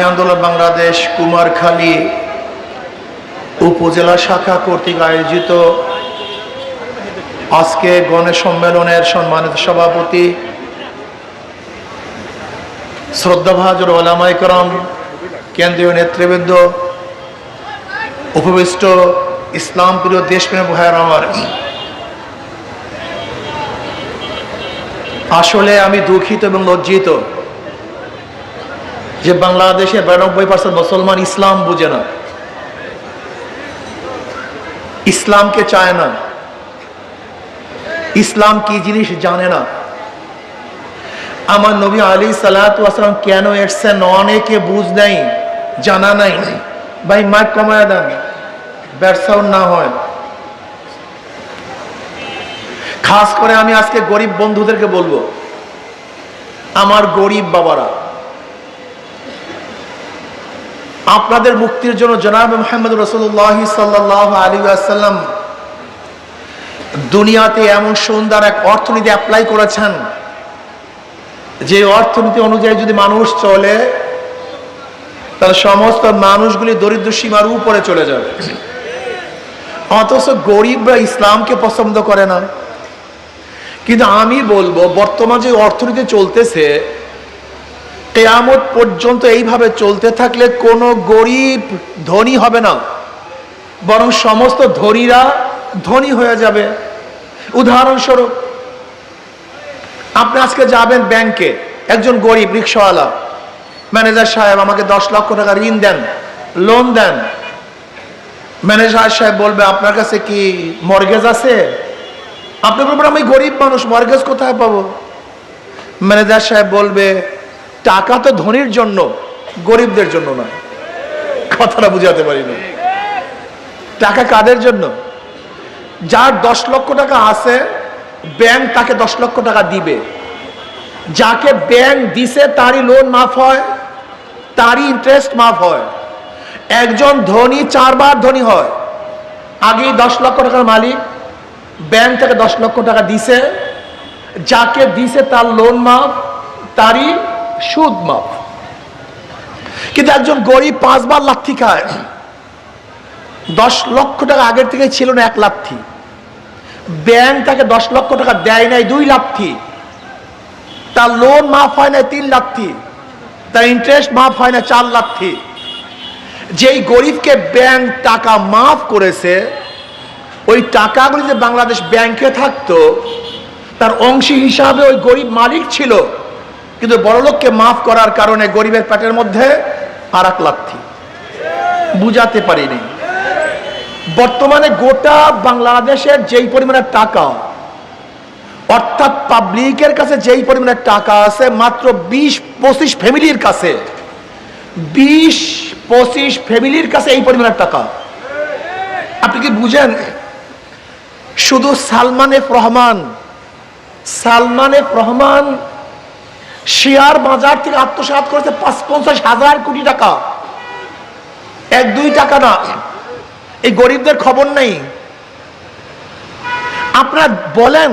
আন্দোলন বাংলাদেশ কুমারখালী উপজেলা শাখা কর্তৃক আয়োজিত আজকে গণেশ সম্মেলনের সম্মানিত সভাপতি শ্রদ্ধাভাজন ওলামায়ে কেরাম, কেন্দ্রীয় নেতৃবৃন্দ, উপবিষ্ট ইসলাম প্রিয় দেশপ্রেমী ভাইয়েরা আমার, আসলে আমি দুঃখিত এবং লজ্জিত যে বাংলাদেশের 92% মুসলমান ইসলাম বুঝে না, ইসলামকে চায় না, ইসলাম কি জিনিস জানে না। আমার নবী আলাইহিস সালাতু ওয়াস সালাম কেন এসেছেন অনেকে বুঝ নাই, জানা নাই। ভাই মাইক কমায় দেন, ব্যাড সাউন্ড না হয়। খাস করে আমি আজকে গরিব বন্ধুদেরকে বলবো, আমার গরিব বাবারা, আপনাদের মুক্তির জন্য জনাব মুহাম্মদ রাসূলুল্লাহ সাল্লাল্লাহু আলাইহি ওয়াসাল্লাম দুনিয়াতে এমন সুন্দর এক অর্থনীতি অ্যাপ্লাই করেছেন যে অর্থনীতি অনুযায়ী যদি মানুষ চলে তাহলে সমস্ত মানুষগুলি দরিদ্র সীমার উপরে চলে যাবে। অথচ গরিবরা ইসলামকে পছন্দ করে না। কিন্তু আমি বলবো, বর্তমান যে অর্থনীতি চলতেছে, কিয়ামত পর্যন্ত এইভাবে চলতে থাকলে কোনো গরিব ধনী হবে না, বরং সমস্ত ধনীরা ধনী হয়ে যাবে। উদাহরণস্বরূপ, আপনি আজকে যাবেন ব্যাংকে, একজন গরিব রিক্সাওয়ালা, ম্যানেজার সাহেব আমাকে 10 লক্ষ টাকা ঋণ দেন, লোন দেন। ম্যানেজার সাহেব বলবে, আপনার কাছে কি মর্গেজ আছে? আপনি বলবেন, আমি গরিব মানুষ, মর্গেজ কোথায় পাবো? ম্যানেজার সাহেব বলবে, টাকা তো ধনীর জন্য, গরিবদের জন্য না। কথাটা বুঝাতে পারি না। টাকা কাদের জন্য? যার 10 লক্ষ টাকা আছে, ব্যাংক তাকে 10 লক্ষ টাকা দিবে। যাকে ব্যাংক দিছে তারই লোন মাফ হয়, তারই ইন্টারেস্ট মাফ হয়। একজন ধনী 4 বার ধনী হয়। আগেই 10 লক্ষ টাকার মালিক, ব্যাংক থেকে 10 লক্ষ টাকা দিছে, যাকে দিছে তার লোন মাফ, তারই সুদ মাফ। কিন্তু একজন গরিব 5 বার লাথি খায়। 10 লক্ষ টাকা আগের থেকে ছিল না 1 লাথি, ব্যাংক তাকে 10 লক্ষ টাকা দেয় নাই 2 লাথি, তার লোন মাফ হয় না 3 লাথি, তার ইন্টারেস্ট মাফ হয় না 4 লাথি। যেই গরিবকে ব্যাংক টাকা মাফ করেছে, ওই টাকাগুলি যে বাংলাদেশ ব্যাংকে থাকতো, তার অংশী হিসাবে ওই গরিব মালিক ছিল। কিন্তু বড়লোককে মাফ করার কারণে গরিবের পেটের মধ্যে আর 1 লাথি। বুঝাতে পারিনি। বর্তমানে গোটা বাংলাদেশের যেই পরিমাণে টাকা, অর্থাৎ পাবলিকের কাছে যেই পরিমাণে টাকা আছে, মাত্র 20-25 ফ্যামিলির কাছে, 20-25 ফ্যামিলির কাছে এই পরিমাণের টাকা। আপনি কি বুঝেন? শুধু সালমান এফ রহমান শেয়ার বাজার থেকে আত্মসাৎ করেছে 50,000 কোটি টাকা। 1-2 টাকা না। এই গরিবদের খবর নেই। আপনারা বলেন,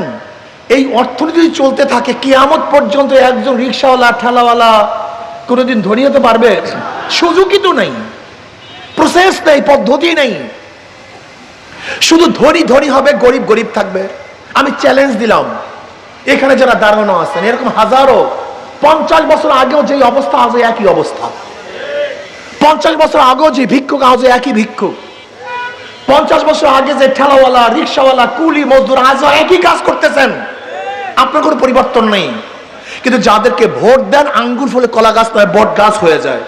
এই অর্থনীতি চলতে থাকে কিয়ামত পর্যন্ত, একজন রিক্সাওয়ালা ঠেলাওয়ালা কোনোদিন ধনী হতে পারবে? সুযোগই তো নেই, প্রসেস নেই, পদ্ধতি নেই। শুধু ধনী হবে, গরিব গরিব থাকবে। আমি চ্যালেঞ্জ দিলাম, এখানে যারা দাঁড়ানো আছেন, এরকম হাজারো 50 বছর আগেও যে অবস্থা, আজও একই অবস্থা। 50 বছর আগেও যে ভিক্ষুক, আজও একই ভিক্ষুক। 50 বছর আগে যে ঠেলাওয়ালা, রিক্সাওয়ালা, কুলি মজদুর, আজও একই কাজ করতেছেন। আপনার কোনো পরিবর্তন নেই। কিন্তু যাদেরকে ভোট দেন, আঙ্গুর ফলে কলা গাছ নয়, বট গাছ হয়ে যায়।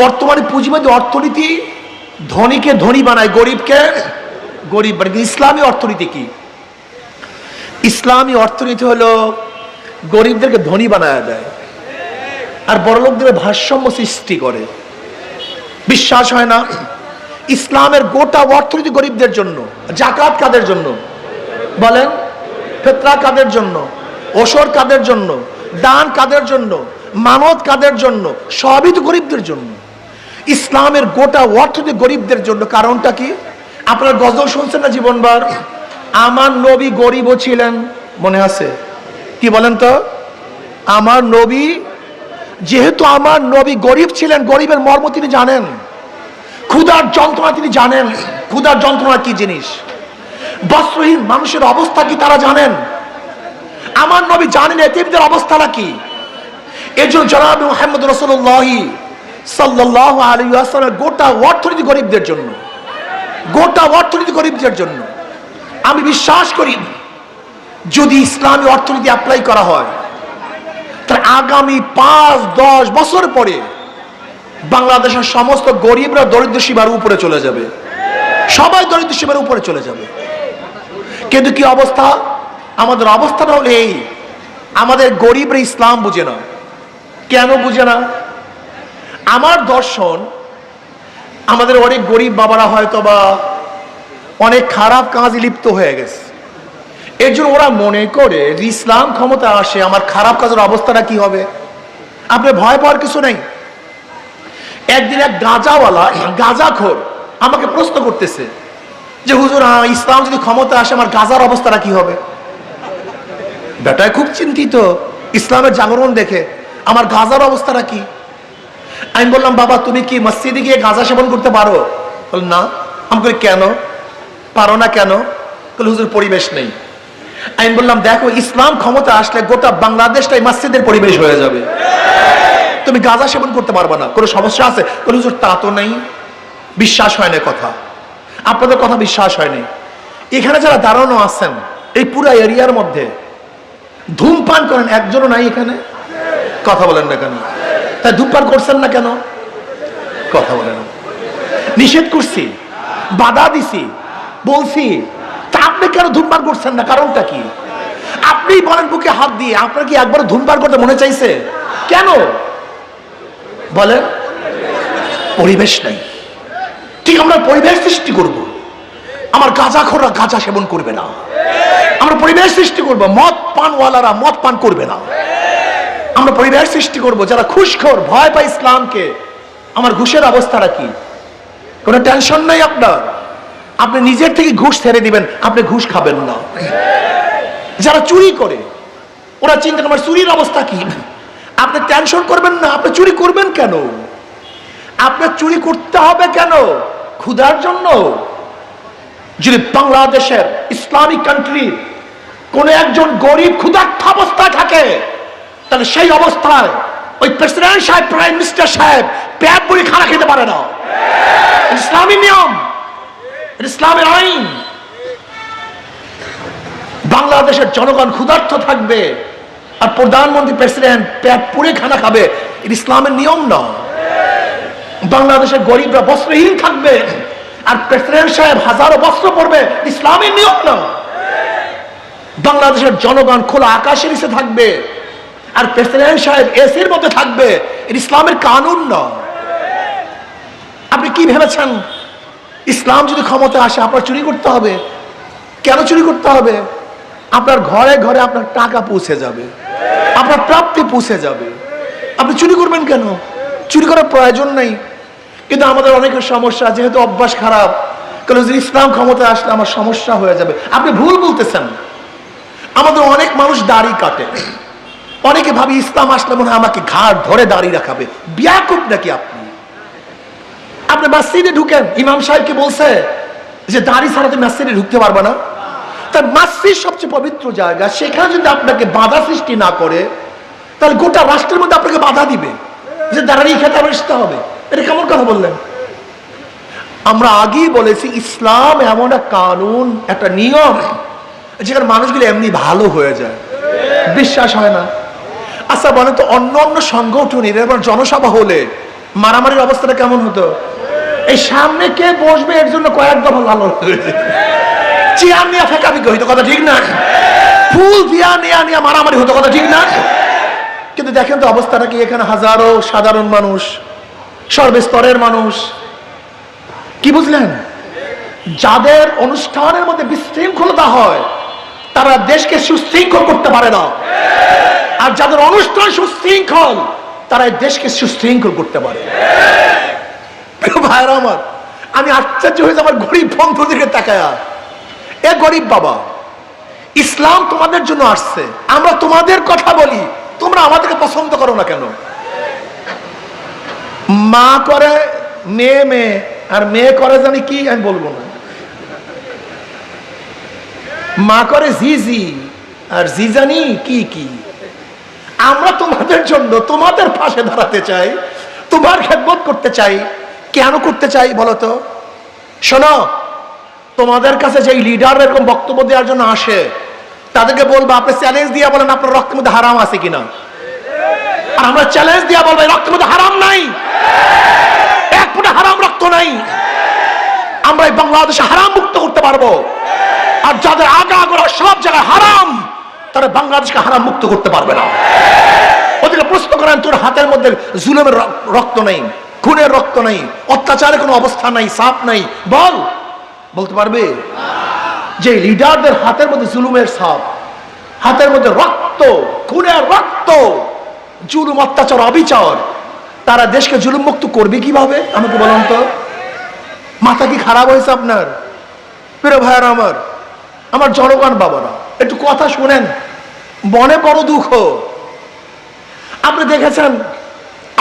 বর্তমানে পুঁজিবাদী অর্থনীতি ধনীকে ধনী বানায়, গরিবকে গরিব বানায়। ইসলামী অর্থনীতি কি? ইসলামী অর্থনীতি হলো গরিবদেরকে ধনী বানায় দেয় আর বড়লোকদের ভারসাম্য সৃষ্টি করে। বিশ্বাস হয় না? ইসলামের গোটা অর্থনীতি গরিবদের জন্য। জাকাত কাদের জন্য বলেন? ফিতরা কাদের জন্য? ওশর কাদের জন্য? দান কাদের জন্য? মানত কাদের জন্য? সবই তো গরিবদের জন্য। ইসলামের গোটা অর্থনীতি গরিবদের জন্য। কারণটা কি? আপনারা গজল শুনছেন না জীবনভর? আমার নবী গরিবও ছিলেন, মনে আছে? কি বলেন তো? আমার নবী যেহেতু আমার নবী গরিব ছিলেন, গরিবের মর্ম তিনি জানেন, ক্ষুধার যন্ত্রণা তিনি জানেন, ক্ষুধার যন্ত্রণা কি জিনিস, বস্ত্রহীন মানুষের অবস্থা কি তারা জানেন। আমার নবী জানেন এতিমদের অবস্থাটা কি। এর জন্য জনাব মুহাম্মদ রাসূলুল্লাহ সাল্লাল্লাহু আলাইহি ওয়াসাল্লাম গোটা অর্থনীতি গরিবদের জন্য, গোটা অর্থনীতি গরিবদের জন্য। আমি বিশ্বাস করি যদি ইসলামী অর্থনীতি অ্যাপ্লাই করা হয় তাহলে আগামী 5-10 বছর পরে বাংলাদেশের সমস্ত গরিবরা দরিদ্র সীমার উপরে চলে যাবে, সবাই দরিদ্র সীমার উপরে চলে যাবে। কিন্তু কি অবস্থা, আমাদের অবস্থাটা হলো এই, আমাদের গরিবরা ইসলাম বুঝে না। কেন বুঝে না? আমার দর্শন, আমাদের অনেক গরিব বাবারা হয়তো বা অনেক খারাপ কাজে লিপ্ত হয়ে গেছে, এর জন্য ওরা মনে করে ইসলাম ক্ষমতা আসে আমার খারাপ কাজের অবস্থাটা কি হবে। আপনি ভয় পাওয়ার কিছু নেই। একদিন এক গাঁজাওয়ালা, গাঁজাখোর আমাকে প্রশ্ন করতেছে যে হুজুর ইসলাম যদি ক্ষমতা আসে আমার গাঁজার অবস্থাটা কি হবে। বেটায় খুব চিন্তিত ইসলামের জাগরণ দেখে, আমার গাঁজার অবস্থাটা কি। আমি বললাম বাবা তুমি কি মসজিদে গিয়ে গাঁজা সেবন করতে পারো? বল না। আমি বলি কেন পারো না? কেন? বলে হুজুর পরিবেশ নেই। আমি বললাম দেখো ইসলাম ক্ষমতা আসলে গোটা বাংলাদেশটাই মসজিদের পরিবেশ হয়ে যাবে, তুমি গাঁজা সেবন করতে পারবে না, কোনো সমস্যা আছে? বলে হুজুর তা তো নেই। বিশ্বাস হয় না কথা, আপনাদের কথা বিশ্বাস হয়নি। এখানে যারা দাঁড়ানো আছেন এই পুরো এরিয়ার মধ্যে ধূমপান করেন একজনও নাই এখানে? কথা বলেন না কেন? তাই ধূমপান করছেন না কেন? কথা বলেন না। নিষেধ করছি, বাধা দিছি, বলছি, তা আপনি কেন ধূমপান করছেন না? কারণটা কি? আপনি বলেন বুকে হাত দিয়ে, আপনার কি একবার ধূমপান করতে মনে চাইছে? কেন বলেন? পরিবেশ নাই। ঠিক আমরা পরিবেশ সৃষ্টি করব, আমার গাঁজাখোররা গাঁজা সেবন করবে না। আমরা পরিবেশ সৃষ্টি করব, মদ পানওয়ালারা মদ পান করবে না। আমরা পরিবেশ সৃষ্টি করব যারা ঘুষখোর, ভয় পায় ইসলামকে। আমার ঘুষের অবস্থাটা কি? কোনো টেনশন নাই আপনার, আপনি নিজের থেকে ঘুষ ছেড়ে দিবেন, আপনি ঘুষ খাবেন না। যারা চুরি করে ওরা চিন্তা করেন আমার চুরির অবস্থা কি, আপনি টেনশন করবেন না। আপনি চুরি করবেন কেন? আপনার চুরি করতে হবে কেন? ক্ষুধার জন্য? যদি বাংলাদেশের ইসলামিক কান্ট্রি কোন একজন গরিব ক্ষুধার্ত অবস্থায় থাকে তাহলে সেই অবস্থায় ওই প্রেসিডেন্ট সাহেব, প্রাইম মিনিস্টার সাহেব পেট ভরে খানা খেতে পারে না। ইসলামী নিয়ম, ইসলামের আইন। বাংলাদেশের জনগণ ক্ষুধার্ত থাকবে আর প্রধানমন্ত্রী প্রেসিডেন্ট পেট পুড়ে খানা খাবে, এটা ইসলামের নিয়ম না। বাংলাদেশের গরিবরা বস্ত্রহীন থাকবে আর প্রেসিডেন্ট সাহেব হাজারো বস্ত্র পরবে, ইসলামের নিয়ম না। বাংলাদেশের জনগণ খোলা আকাশের নিচে থাকবে আর প্রেসিডেন্ট সাহেব এসির মধ্যে থাকবে, এটা ইসলামের কানুন না। আপনি কি ভেবেছেন ইসলাম যদি ক্ষমতা আসে আপনার চুরি করতে হবে? কেন চুরি করতে হবে? আপনার ঘরে ঘরে আপনার টাকা পৌঁছে যাবে, আপনার প্রাপ্তি পৌঁছে যাবে, আপনি চুরি করবেন কেন? চুরি করার প্রয়োজন নেই। কিন্তু আমাদের অনেকের সমস্যা, যেহেতু অভ্যাস খারাপ, কারণ যদি ইসলাম ক্ষমতায় আসলে আমার সমস্যা হয়ে যাবে। আপনি ভুল বলতেছেন। আমাদের অনেক মানুষ দাড়ি কাটে, অনেকে ভাবি ইসলাম আসলে মনে হয় আমাকে ঘাড় ধরে দাড়ি রাখাবে। বিয়াকুব নাকি আপনি? আপনি মসজিদে ঢুকেন, ইমাম সাহেবকে বলছে যে দাড়ি ছাড়া তুমি মসজিদে ঢুকতে পারবে না। তার মসজিদ সবচেয়ে পবিত্র জায়গা, সেখানে যদি আপনাকে বাধা সৃষ্টি না করে তাহলে গোটা রাষ্ট্রের মধ্যে আপনাকে বাধা দিবে যে দাঁড়িয়ে খেতে আসতে হবে। এটা কেমন কথা বললেন? আমরা আগেই বলেছি ইসলাম এমন একটা কানুন, একটা নিয়ম যেখানে মানুষগুলো এমনি ভালো হয়ে যায়। বিশ্বাস হয় না? আচ্ছা বলেন তো অন্য অন্য সংগঠনের এবার জনসভা হলে মারামারির অবস্থাটা কেমন হতো? এই সামনে কে বসবে এর জন্য কয়েক দফা লাল হয়েছে, চেয়ার নিয়ে ফেঁকাফেঁকি হইতো, কথা ঠিক না? ফুল দিয়া নিয়ে মারামারি হতো, কথা ঠিক না? কিন্তু দেখেন তো অবস্থাটা কি, এখানে হাজারো সাধারণ মানুষ, সর্বস্তরের মানুষ, কি বুঝলেন? যাদের অনুষ্ঠানের মধ্যে বিশৃঙ্খলতা হয় তারা দেশকে সুশৃঙ্খল করতে পারে না, আর যাদের অনুষ্ঠান সুশৃঙ্খল তারা দেশকে সুশৃঙ্খল করতে পারে। ভাইরা আমার, আমি আশ্চর্য হয়েছে আমার গরিব বন্ধুদেরকে তাকায়া। এ গরিব বাবা, ইসলাম তোমাদের জন্য আসছে, আমরা তোমাদের কথা বলি, তোমরা আমাদেরকে পছন্দ করো না কেন? মা করে মেয়ে মেয়ে, আর মেয়ে করে জানি কি আমি বলবো না। মা করে জিজি আর জিজানি কি কি। আমরা তোমাদের জন্য তোমাদের পাশে দাঁড়াতে চাই, তোমার খেদমত করতে চাই। কেন করতে চাই বলো তো? শোনো, তোমাদের কাছে যে লিডার এরকম বক্তব্য দেওয়ার জন্য আসে, তাদেরকে বলবো, আপনি চ্যালেঞ্জ দিয়ে বলেন আপনার রক্তের মধ্যে হারাম আছে কিনা। আর আমরা চ্যালেঞ্জ দিয়ে বলবো রক্তের মধ্যে হারাম নাই, এক ফুটা হারাম রক্ত নাই। আমরা এই বাংলাদেশে হারাম মুক্ত করতে পারবো। আর যাদের আগাগোড়া সব জায়গায় হারাম, তারা বাংলাদেশকে হারাম মুক্ত করতে পারবে না। ওদেরকে প্রশ্ন করেন, তোর হাতের মধ্যে জুলুমের রক্ত নেই, খুনের রক্ত নেই, অত্যাচারের কোনো অবস্থা নাই, সাপ নাই, বল, বলতে পারবে? যে লিডারদের হাতের মধ্যে জুলুমের সাপ, হাতের মধ্যে রক্ত, খুনের রক্ত, জুলুম, অত্যাচার, অবিচার, তারা দেশকে জুলুম মুক্ত করবে কিভাবে আমাকে বলুন তো? মাথা কি খারাপ হয়েছে আপনার? প্রিয় ভাইয়ারা আমার জনগণ বাবারা, একটু কথা শুনেন, মনে বড় দুঃখ। আপনি দেখেছেন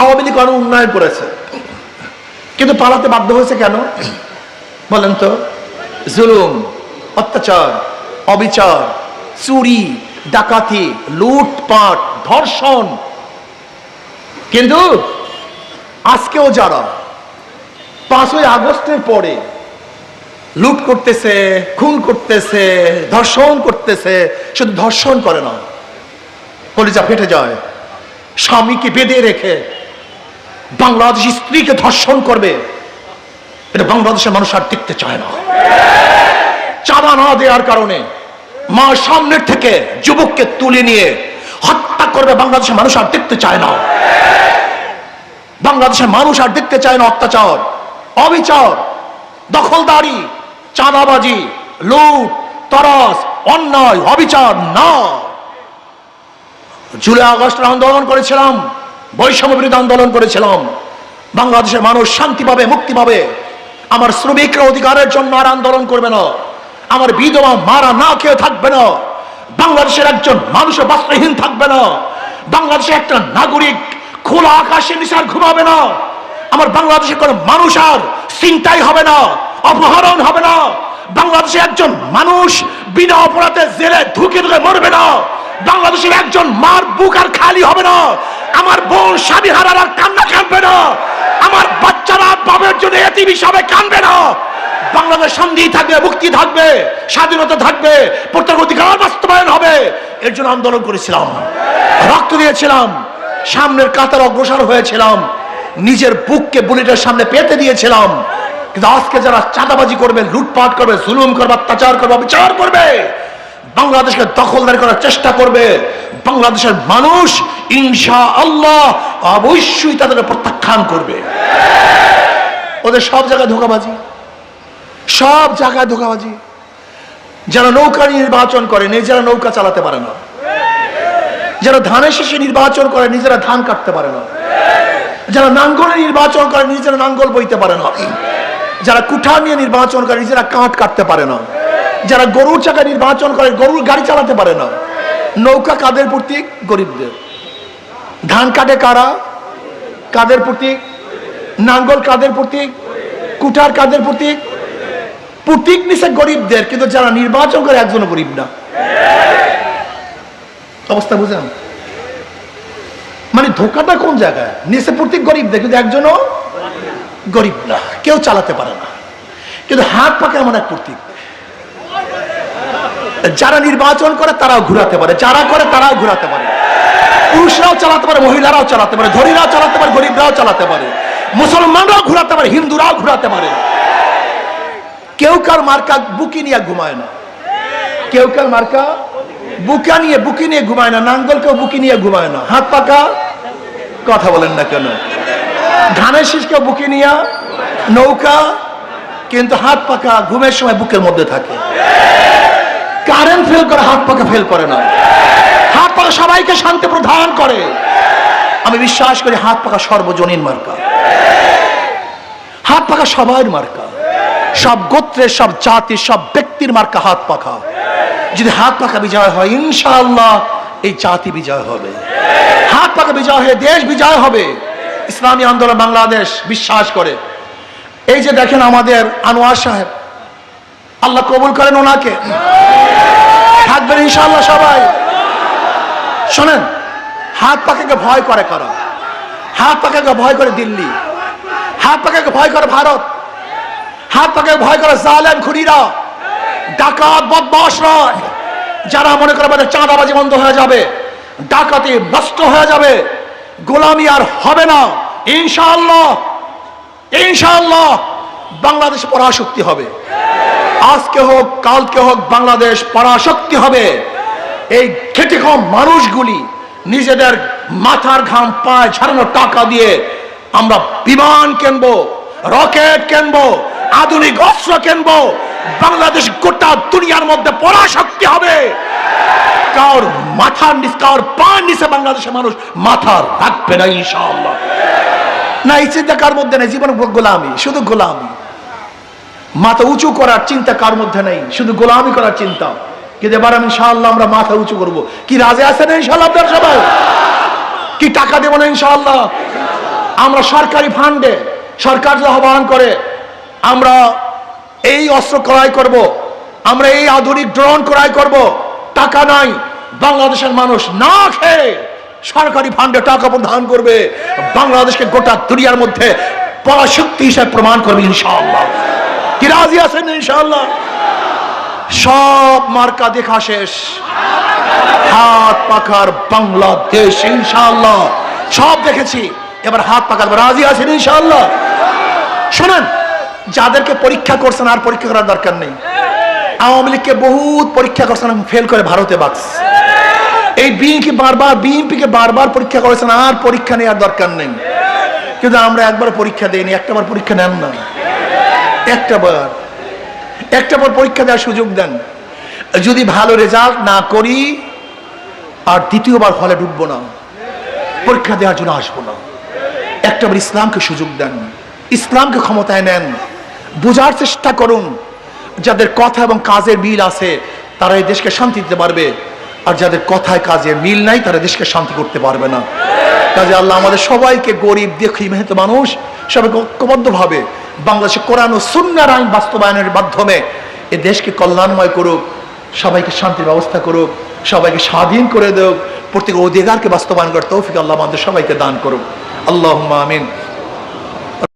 আওয়ামী লীগ অনেক উন্নয়ন করেছে, কিন্তু পালাতে বাধ্য হয়েছে কেন বলেন তো? জুলুম, অত্যাচার, অবিচার, চুরি, ডাকাতি, লুটপাট, ধর্ষণ। কিন্তু আজকেও যারা 5ই আগস্টের পরে লুট করতেছে, খুন করতেছে, ধর্ষণ করতেছে, শুধু ধর্ষণ করে না, কলিজা ফেটে যায়, স্বামীকে বেঁধে রেখে বাংলাদেশি স্ত্রীকে ধর্ষণ করবে, এটা বাংলাদেশের মানুষ আর দেখতে চায় না। চাঁদা না দেওয়ার কারণে মা সামনের থেকে যুবককে তুলে নিয়ে হত্যা করবে, বাংলাদেশের মানুষ আর দেখতে চায় না। বাংলাদেশের মানুষ আর দেখতে চায় না অত্যাচার, অবিচার, দখলদারি, চাঁদাবাজি, লুট, তরাস, অন্যায়, অবিচার না। জুলাই আগস্টের আন্দোলন করেছিলাম, বৈষম্য বিরোধী আন্দোলন করেছিলাম, বাংলাদেশের মানুষ শান্তি পাবে, মুক্তি পাবে। আমার শ্রমিকরা অধিকারের জন্য আর আন্দোলন করবে না, আমার বিধবা মারা না খেয়ে থাকবে না, বাংলাদেশের একজন মানুষের বস্ত্রহীন থাকবে না, বাংলাদেশের একটা নাগরিক খোলা আকাশের নিচে আর ঘুমাবে না, আমার বাংলাদেশের কোন মানুষ আর চিন্তাই হবে না, অপহরণ হবে না, বাংলাদেশের একজন মানুষ বিনা অপরাধে জেলে ঢুকে ঢুকে মরবে না, বাংলাদেশের একজন মার বুক আর খালি হবে না, আমার বোন স্বামী হারার আর কান্না কাঁদবে না, আমার বাচ্চারা বাবার জন্য এতিম হিসাবে কাঁদবে না। বাংলাদেশ শান্তি থাকবে, মুক্তি থাকবে, স্বাধীনতা থাকবে, প্রত্যেক অধিকার বাস্তবায়ন হবে। এর জন্য আন্দোলন করেছিলাম, রক্ত দিয়েছিলাম, সামনের কাতার অগ্রসর হয়েছিলাম, নিজের বুককে বুলেটের সামনে পেতে দিয়েছিলাম। কিন্তু আজকে যারা চাঁদাবাজি করবে, লুটপাট করবে, জুলুম করবে, অত্যাচার করবে, বিচার করবে, বাংলাদেশকে দখলদারি করার চেষ্টা করবে, বাংলাদেশের মানুষ ইনশাআল্লাহ অবশ্যই তাদের প্রত্যাখ্যান করবে। ওদের সব জায়গায় ধোঁকাবাজি, সব জায়গায় ধোঁকাবাজি। যারা নৌকা নির্বাচন করে নিজেরা নৌকা চালাতে পারে না, যারা ধানের শীষে নির্বাচন করে নিজেরা ধান কাটতে পারে না, যারা নাঙ্গলে নির্বাচন করে নিজেরা নাঙ্গল বইতে পারে না, যারা কুঠার নিয়ে নির্বাচন করে নিজেরা কাঠ কাটতে পারে না, যারা গরুর চাকা নির্বাচন করে গরুর গাড়ি চালাতে পারে না। নৌকা কাদের প্রতীক? গরিবদের। ধান কাটে কারা? কাদের প্রতীক? নাঙ্গল কাদের প্রতীক? কুঠার কাদের প্রতীক? প্রতীক নিছে গরিবদের, কিন্তু যারা নির্বাচন করে একজনও গরিব না। অবস্থা বুঝেন? মানে ধোকাটা কোন জায়গায়? নিচে প্রতীক গরিবদের, কিন্তু একজনও গরিব না, কেউ চালাতে পারে না। কিন্তু হাত পাকে এমন এক প্রতীক, যারা নির্বাচন করে তারাও ঘুরাতে পারে, যারা করে তারাও ঘুরাতে পারে। পুরুষরাও চালাতে পারে, মহিলারাও চালাতে পারে, ধনীরাও চালাতে পারে, গরিবরাও চালাতে পারে, মুসলমানরাও ঘুরাতে পারে, হিন্দুরাও ঘুরাতে পারে। কেউ কার মার্কা বুকি নিয়ে ঘুমায় না, কেউ কার মার্কা বুকি নিয়ে ঘুমায় না, নাঙ্গল কেউ বুকি নিয়ে ঘুমায় না। হাত পাকা কথা বলেন না কেন? ধানের শীষ কেউ বুকি নিয়ে, নৌকা, কিন্তু হাত পাকা ঘুমের সময় বুকের মধ্যে থাকে। কারেন্ট ফেল করে, হাত পাকা ফেল করে না। হাত পাকা সবাইকে শান্তি প্রদান করে। আমি বিশ্বাস করি হাত পাকা সর্বজনীন মার্কা, হাত পাকা সবার মার্কা, সব গোত্রের, সব জাতির, সব ব্যক্তির মার্কা হাত পাকা। যদি হাত পাকা বিজয় হয়, ইনশাআল্লাহ এই জাতি বিজয় হবে। হাত পাকা বিজয় হয়ে দেশ বিজয় হবে, ইসলামী আন্দোলন বাংলাদেশ বিশ্বাস করে। এই যে দেখেন আমাদের আনোয়ার সাহেব, আল্লাহ কবুল করেন ওনাকে, থাকবেন ইনশাআল্লাহ সবাই। শোনেন, হাত পাখাকে ভয় করে কারা? হাত পাখাকে ভয় করে দিল্লি, হাত পাখাকে ভয় করে ভারত, হাত পাখাকে ভয় করে জালেম খুনিরা, ডাকাত বদমাশরা, যারা মনে করে আমাদের চাঁদাবাজি বন্ধ হয়ে যাবে, ডাকাতি নষ্ট হয়ে যাবে, গোলামি আর হবে না, ইনশাআল্লাহ ইনশাআল্লাহ বাংলাদেশ পরাশক্তি হবে। আজকে হোক কালকে হোক বাংলাদেশ পরাশক্তি হবে। এই খেটে খাওয়া মানুষগুলি নিজেদের মাথার ঘাম পায় ঝরানো টাকা দিয়ে আমরা বিমান কিনবো, রকেট কিনবো, আধুনিক অস্ত্র কিনবো, বাংলাদেশ গোটা দুনিয়ার মধ্যে পরাশক্তি হবে। কার মাথার নিচে, কার পায়ের নিচে বাংলাদেশের মানুষ মাথা রাখবে না ইনশাআল্লাহ। না, এই চিন্তা কার মধ্যে নেই, জীবন গোলামি, শুধু গোলামি। মাথা উঁচু করার চিন্তা কার মধ্যে নেই, শুধু গোলামি করার চিন্তা। কিন্তু এবার ইনশাআল্লাহ আমরা মাথা উঁচু করবো। কি রাজি আছেন ইনশাআল্লাহ আপনারা সবাই? কি টাকা দেবো না ইনশাআল্লাহ? আমরা সরকারি ফান্ডে, সরকার যদি আহ্বান করে আমরা এই অস্ত্র ক্রয় করব, আমরা এই আধুনিক ড্রোন ক্রয় করব, টাকা নাই, বাংলাদেশের মানুষ না খেয়ে সরকারি ফান্ডে টাকা প্রদান করবে, বাংলাদেশকে গোটা দুনিয়ার মধ্যে পরাশক্তি হিসেবে প্রমাণ করবে ইনশাআল্লাহ। কি রাজি আছেন ইনশাআল্লাহ? সব মার্কা দেখা শেষ, হাত পাখার বাংলাদেশ ইনশাআল্লাহ সব দেখেছি, এবার হাত পাকার রাজি আছেন ইনশাআল্লাহ? শোনেন, যাদেরকে পরীক্ষা করছেন আর পরীক্ষা করার দরকার নেই। আওয়ামী লীগকে বহুত পরীক্ষা করছেন, ফেল করে ভারতে বাক্স। এই বিএনপিকে বারবার পরীক্ষা করেছেন, আর পরীক্ষা নেওয়ার দরকার নেই। কিন্তু আমরা একবার পরীক্ষা দেইনি, একটাবার পরীক্ষা নেন না, একটাবার পরীক্ষা দেওয়ার সুযোগ দেন। যদি ভালো রেজাল্ট না করি আর দ্বিতীয়বার হলে ঢুকবো না, পরীক্ষা দেওয়ার জন্য আসবো না। একটাবার ইসলামকে সুযোগ দেন, ইসলামকে ক্ষমতায় নেন, বোঝার চেষ্টা করুন। যাদের কথা এবং কাজের মিল আছে তারা এই দেশকে শান্তি দিতে পারবে, আর যাদের কথায় কাজে মিল নাই তারা দেশকে শান্তি করতে পারবে না। কাজে আল্লাহ আমাদের সবাইকে, গরিব দুঃখী মেহনত মানুষ সবাইকে ঐক্যবদ্ধভাবে বাংলাদেশে কোরআন ও সুন্নাহর আইন বাস্তবায়নের মাধ্যমে এ দেশকে কল্যাণময় করুক, সবাইকে শান্তির ব্যবস্থা করুক, সবাইকে স্বাধীন করে দেব, প্রত্যেক অধিকারকে বাস্তবায়ন করার তৌফিক আল্লাহ আমাদের সবাইকে দান করুক। আল্লাহুম্মা আমিন।